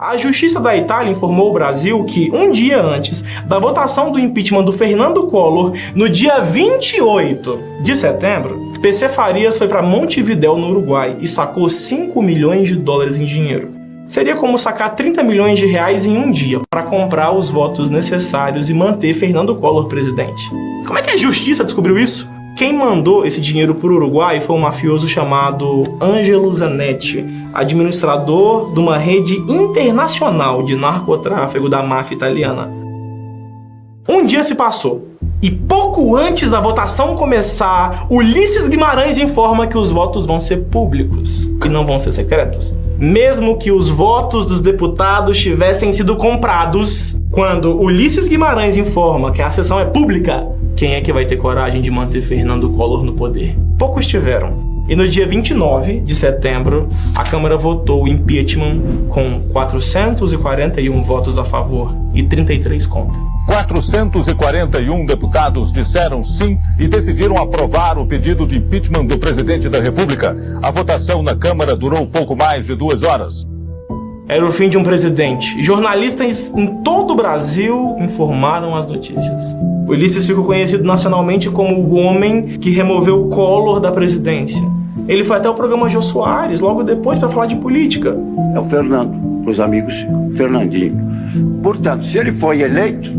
A Justiça da Itália informou o Brasil que, um dia antes da votação do impeachment do Fernando Collor, no dia 28 de setembro, PC Farias foi para Montevidéu, no Uruguai, e sacou 5 milhões de dólares em dinheiro. Seria como sacar 30 milhões de reais em um dia para comprar os votos necessários e manter Fernando Collor presidente. Como é que a Justiça descobriu isso? Quem mandou esse dinheiro para o Uruguai foi um mafioso chamado Angelo Zanetti, administrador de uma rede internacional de narcotráfico da máfia italiana. Um dia se passou, e pouco antes da votação começar, Ulisses Guimarães informa que os votos vão ser públicos e não vão ser secretos. Mesmo que os votos dos deputados tivessem sido comprados, quando Ulisses Guimarães informa que a sessão é pública, quem é que vai ter coragem de manter Fernando Collor no poder? Poucos tiveram. E no dia 29 de setembro, a Câmara votou o impeachment com 441 votos a favor e 33 contra. 441 deputados disseram sim e decidiram aprovar o pedido de impeachment do presidente da República. A votação na Câmara durou pouco mais de 2 horas. Era o fim de um presidente. Jornalistas em todo o Brasil informaram as notícias. Ulisses ficou conhecido nacionalmente como o homem que removeu Collor da presidência. Ele foi até o programa Jô Soares, logo depois, para falar de política. É o Fernando, para os amigos, Fernandinho. Portanto, se ele foi eleito,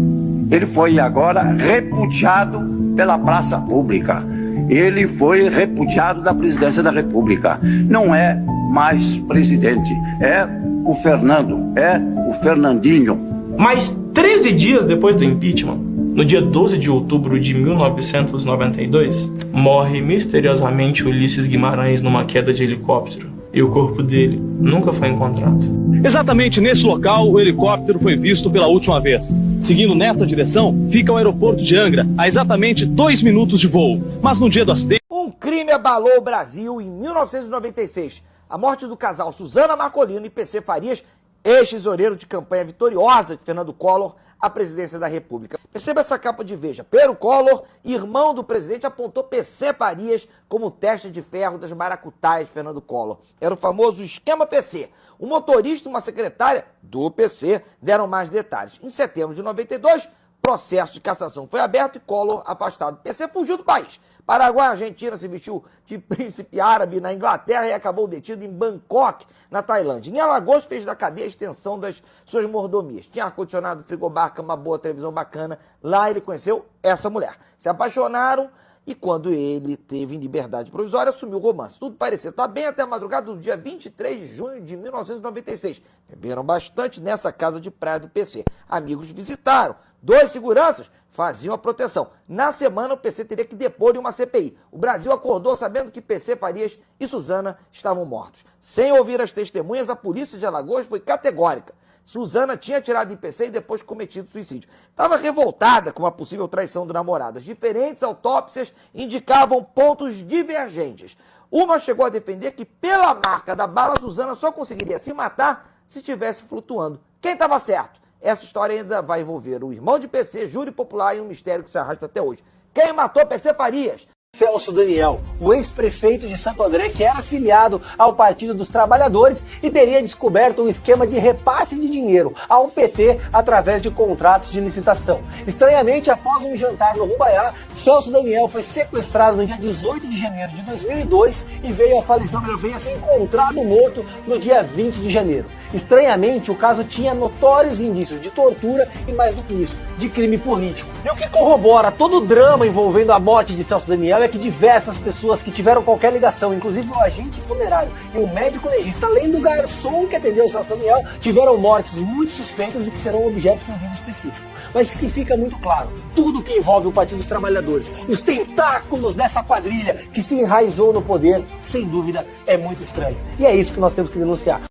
ele foi agora repudiado pela praça pública. Ele foi repudiado da presidência da República. Não é mais presidente, é o Fernando, é o Fernandinho. Mas 13 dias depois do impeachment, no dia 12 de outubro de 1992, morre misteriosamente Ulisses Guimarães numa queda de helicóptero. E o corpo dele nunca foi encontrado. Exatamente nesse local, o helicóptero foi visto pela última vez. Seguindo nessa direção, fica o aeroporto de Angra, a exatamente 2 minutos de voo. Mas no dia do acidente... Um crime abalou o Brasil em 1996. A morte do casal Suzana Marcolino e PC Farias, ex-tesoureiro de campanha vitoriosa de Fernando Collor à presidência da República. Perceba essa capa de Veja. Pedro Collor, irmão do presidente, apontou PC Farias como teste de ferro das maracutaias de Fernando Collor. Era o famoso esquema PC. O motorista e uma secretária do PC deram mais detalhes. Em setembro de 92, processo de cassação foi aberto e Collor afastado. PC fugiu do país. Paraguai, Argentina, se vestiu de príncipe árabe na Inglaterra e acabou detido em Bangkok, na Tailândia. Em Alagoas, fez da cadeia a extensão das suas mordomias. Tinha ar-condicionado, frigobar, cama boa, televisão bacana. Lá ele conheceu essa mulher. Se apaixonaram e quando ele teve em liberdade provisória, assumiu o romance. Tudo parecia estar bem até a madrugada do dia 23 de junho de 1996. Beberam bastante nessa casa de praia do PC. Amigos visitaram. 2 seguranças faziam a proteção. Na semana, o PC teria que depor em uma CPI. O Brasil acordou sabendo que PC Farias e Suzana estavam mortos. Sem ouvir as testemunhas, a polícia de Alagoas foi categórica. Suzana tinha tirado em PC e depois cometido suicídio. Estava revoltada com a possível traição do namorado. As diferentes autópsias indicavam pontos divergentes. Uma chegou a defender que, pela marca da bala, Suzana só conseguiria se matar se estivesse flutuando. Quem estava certo? Essa história ainda vai envolver o irmão de PC, júri popular e um mistério que se arrasta até hoje. Quem matou PC Farias? Celso Daniel, o ex-prefeito de Santo André, que era afiliado ao Partido dos Trabalhadores e teria descoberto um esquema de repasse de dinheiro ao PT através de contratos de licitação. Estranhamente, após um jantar no Rubaiá, Celso Daniel foi sequestrado no dia 18 de janeiro de 2002 e veio a ser encontrado morto no dia 20 de janeiro. Estranhamente, o caso tinha notórios indícios de tortura e, mais do que isso, de crime político. E o que corrobora todo o drama envolvendo a morte de Celso Daniel é que diversas pessoas que tiveram qualquer ligação, inclusive o agente funerário e o médico legista, além do garçom que atendeu o Celso Daniel, tiveram mortes muito suspeitas e que serão objetos de um vídeo específico. Mas que fica muito claro, tudo que envolve o Partido dos Trabalhadores, os tentáculos dessa quadrilha que se enraizou no poder, sem dúvida, é muito estranho. E é isso que nós temos que denunciar.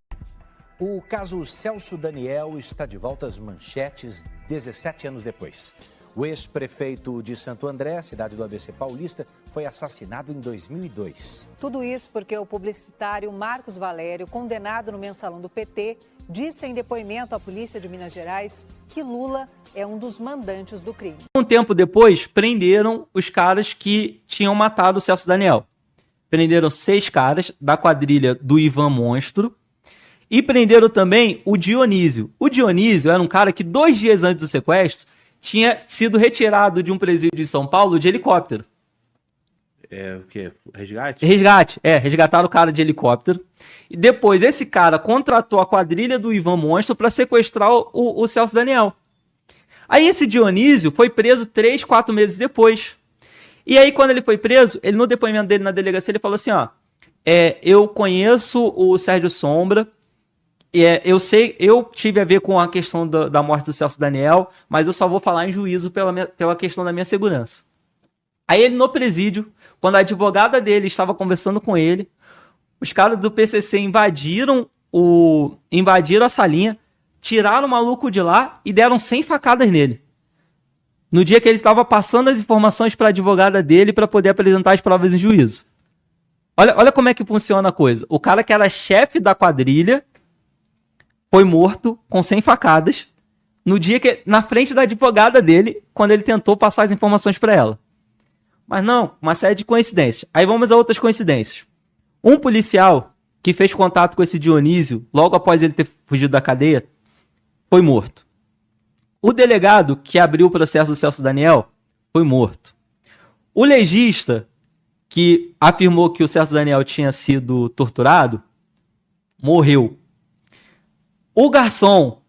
O caso Celso Daniel está de volta às manchetes 17 anos depois. O ex-prefeito de Santo André, cidade do ABC Paulista, foi assassinado em 2002. Tudo isso porque o publicitário Marcos Valério, condenado no mensalão do PT, disse em depoimento à polícia de Minas Gerais que Lula é um dos mandantes do crime. Um tempo depois, prenderam os caras que tinham matado o Celso Daniel. Prenderam 6 caras da quadrilha do Ivan Monstro E prenderam também o Dionísio. O Dionísio era um cara que 2 dias antes do sequestro tinha sido retirado de um presídio em São Paulo de helicóptero. É o quê? Resgate? Resgate, resgataram o cara de helicóptero. E depois esse cara contratou a quadrilha do Ivan Monstro para sequestrar o Celso Daniel. Aí esse Dionísio foi preso 3, 4 meses depois. E aí quando ele foi preso, ele no depoimento dele na delegacia, ele falou assim, ó, eu conheço o Sérgio Sombra, eu tive a ver com a questão da morte do Celso Daniel, mas eu só vou falar em juízo pela questão da minha segurança. Aí ele no presídio, quando a advogada dele estava conversando com ele, os caras do PCC invadiram a salinha, tiraram o maluco de lá e deram 100 facadas nele. No dia que ele estava passando as informações para a advogada dele para poder apresentar as provas em juízo. Olha como é que funciona a coisa. O cara que era chefe da quadrilha foi morto com 100 facadas no dia que na frente da advogada dele, quando ele tentou passar as informações para ela. Mas não, uma série de coincidências. Aí vamos a outras coincidências. Um policial que fez contato com esse Dionísio logo após ele ter fugido da cadeia foi morto. O delegado que abriu o processo do Celso Daniel foi morto. O legista que afirmou que o Celso Daniel tinha sido torturado morreu. O garçom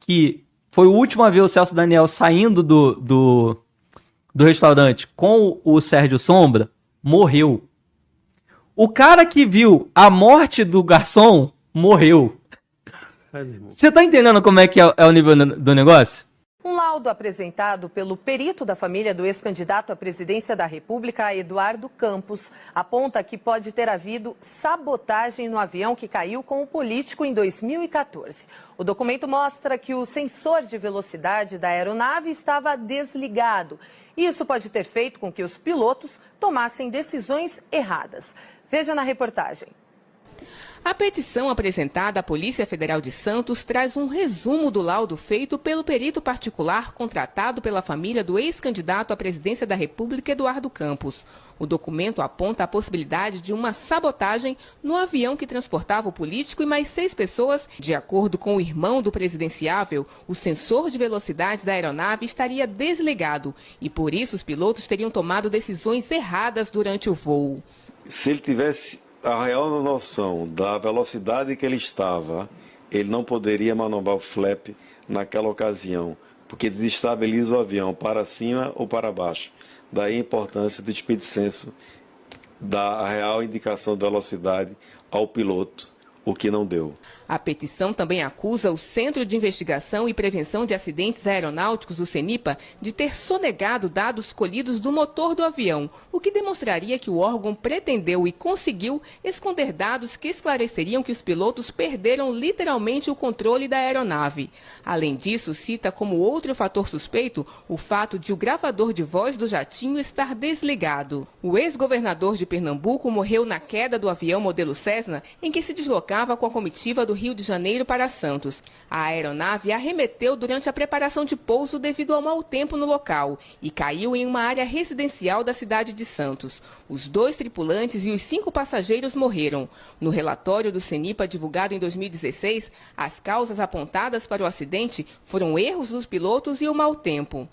que foi o último a ver o Celso Daniel saindo do restaurante com o Sérgio Sombra morreu. O cara que viu a morte do garçom morreu. Você tá entendendo como é que é o nível do negócio? Um laudo apresentado pelo perito da família do ex-candidato à presidência da República, Eduardo Campos, aponta que pode ter havido sabotagem no avião que caiu com o político em 2014. O documento mostra que o sensor de velocidade da aeronave estava desligado. Isso pode ter feito com que os pilotos tomassem decisões erradas. Veja na reportagem. A petição apresentada à Polícia Federal de Santos traz um resumo do laudo feito pelo perito particular contratado pela família do ex-candidato à presidência da República, Eduardo Campos. O documento aponta a possibilidade de uma sabotagem no avião que transportava o político e mais 6 pessoas. De acordo com o irmão do presidenciável, o sensor de velocidade da aeronave estaria desligado e, por isso, os pilotos teriam tomado decisões erradas durante o voo. Se ele tivesse a real noção da velocidade que ele estava, ele não poderia manobrar o flap naquela ocasião, porque desestabiliza o avião para cima ou para baixo. Daí a importância do speed sensor dar a real indicação da velocidade ao piloto, o que não deu. A petição também acusa o Centro de Investigação e Prevenção de Acidentes Aeronáuticos, o CENIPA, de ter sonegado dados colhidos do motor do avião, o que demonstraria que o órgão pretendeu e conseguiu esconder dados que esclareceriam que os pilotos perderam literalmente o controle da aeronave. Além disso, cita como outro fator suspeito o fato de o gravador de voz do jatinho estar desligado. O ex-governador de Pernambuco morreu na queda do avião modelo Cessna, em que se deslocava com a comitiva do Rio de Janeiro para Santos. A aeronave arremeteu durante a preparação de pouso devido ao mau tempo no local e caiu em uma área residencial da cidade de Santos. Os 2 tripulantes e os 5 passageiros morreram. No relatório do CENIPA divulgado em 2016, as causas apontadas para o acidente foram erros dos pilotos e o mau tempo.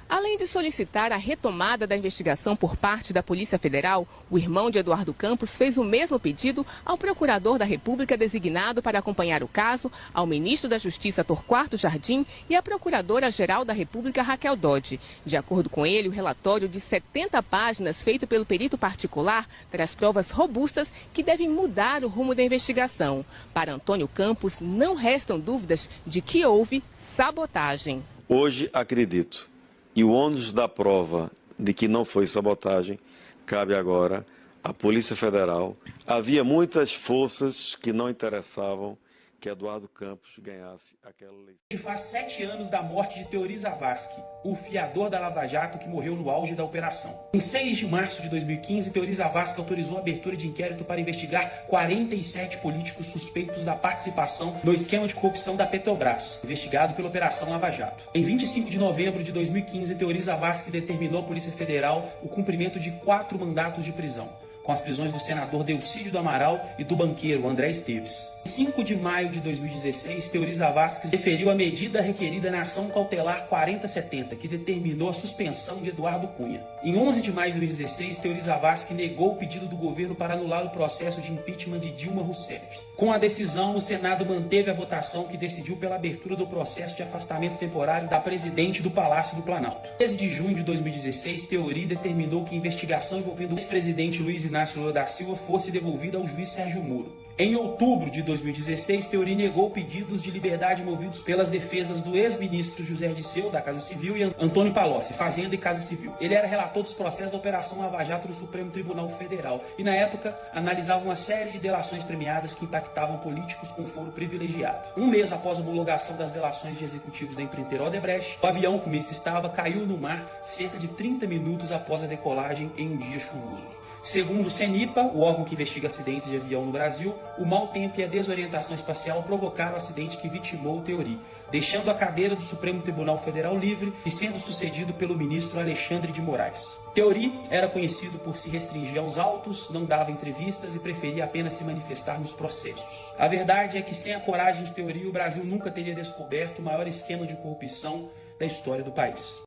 Além de solicitar a retomada da investigação por parte da Polícia Federal, o irmão de Eduardo Campos fez o mesmo pedido ao procurador da República designado para acompanhar o caso, ao ministro da Justiça Torquato Jardim e à procuradora-geral da República Raquel Dodge. De acordo com ele, o relatório de 70 páginas feito pelo perito particular traz provas robustas que devem mudar o rumo da investigação. Para Antônio Campos, não restam dúvidas de que houve sabotagem. Hoje acredito. E o ônus da prova de que não foi sabotagem cabe agora à Polícia Federal. Havia muitas forças que não interessavam que Eduardo Campos ganhasse aquela eleição. Faz 7 anos da morte de Teori Zavascki, o fiador da Lava Jato que morreu no auge da operação. Em 6 de março de 2015, Teori Zavascki autorizou a abertura de inquérito para investigar 47 políticos suspeitos da participação no esquema de corrupção da Petrobras, investigado pela Operação Lava Jato. Em 25 de novembro de 2015, Teori Zavascki determinou à Polícia Federal o cumprimento de 4 mandatos de prisão. com as prisões do senador Delcídio do Amaral e do banqueiro André Esteves. Em 5 de maio de 2016, Teori Zavascki deferiu a medida requerida na ação cautelar 4070, que determinou a suspensão de Eduardo Cunha. Em 11 de maio de 2016, Teori Zavascki negou o pedido do governo para anular o processo de impeachment de Dilma Rousseff. Com a decisão, o Senado manteve a votação que decidiu pela abertura do processo de afastamento temporário da presidente do Palácio do Planalto. Em 13 de junho de 2016, Teori determinou que a investigação envolvendo o ex-presidente Luiz Inácio Lula da Silva fosse devolvida ao juiz Sérgio Moro. Em outubro de 2016, Teori negou pedidos de liberdade movidos pelas defesas do ex-ministro José Dirceu, da Casa Civil, e Antônio Palocci, Fazenda e Casa Civil. Ele era relator dos processos da Operação Lava Jato do Supremo Tribunal Federal e, na época, analisava uma série de delações premiadas que impactavam políticos com foro privilegiado. Um mês após a homologação das delações de executivos da empreiteira Odebrecht, o avião que Miss estava caiu no mar cerca de 30 minutos após a decolagem em um dia chuvoso. Segundo o CENIPA, o órgão que investiga acidentes de avião no Brasil, o mau tempo e a desorientação espacial provocaram o acidente que vitimou o Teori, deixando a cadeira do Supremo Tribunal Federal livre e sendo sucedido pelo ministro Alexandre de Moraes. Teori era conhecido por se restringir aos autos, não dava entrevistas e preferia apenas se manifestar nos processos. A verdade é que sem a coragem de Teori, o Brasil nunca teria descoberto o maior esquema de corrupção da história do país.